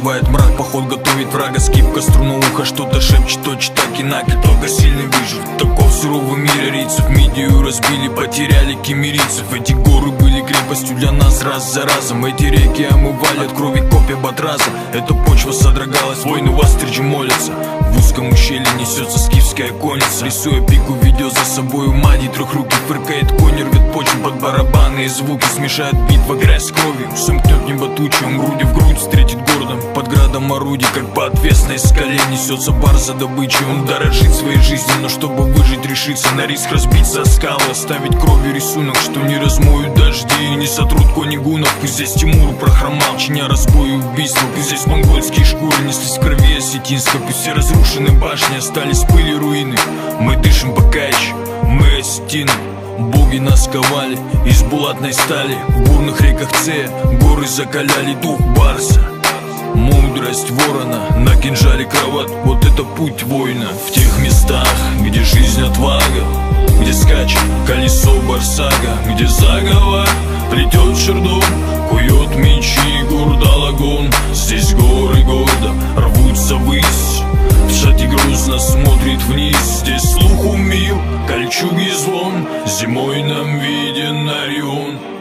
разогревает мрак, поход готовит врага. Скип костру на ухо, что-то шепчет, точит так инаки. Только сильный выживет. Таков суровый мир арийцев. Мидию разбили, потеряли кемерийцев. Эти горы были крепостью для нас раз за разом. Эти реки омывали от крови копья Батраза. Эта почва содрогалась, воины в Астридже молятся. В узком ущелье несется скифская конница. Рисуя пику, ведет за собою Мади. Трехрукий фыркает конь, рвет почву под барабаны и звуки. Смешает битва грязь с кровью. Сомкнет небо тучем, груди в грудь встретит городом. Под градом орудий, как по отвесной скале, несется пар за добычей. Он дорожит своей жизнью, но чтобы выжить, решится на риск разбиться о скалы. Оставить кровью рисунок, что не размоют дожди и не сотрут кони гунов. Пусть здесь Тимур прохромал, чиня разбой и убийства. Пусть здесь монгольские шкуры неслись в крови осетинска. Пусть все разрушены башни остались пыли руины. Мы дышим пока еще, мы осетины. Боги нас ковали из булатной стали. В бурных реках Цея горы закаляли дух барса. Мудрость ворона на кинжале кроват. Вот это путь воина. В тех местах, где жизнь отвага, где скачет колесо барсага, где заговор плетет чердом, кует мечи Гурдалагун. Здесь горы гордо рвутся ввысь, Джати грустно смотрит вниз. Здесь слух умил, кольчуги звон, зимой нам виден Орион.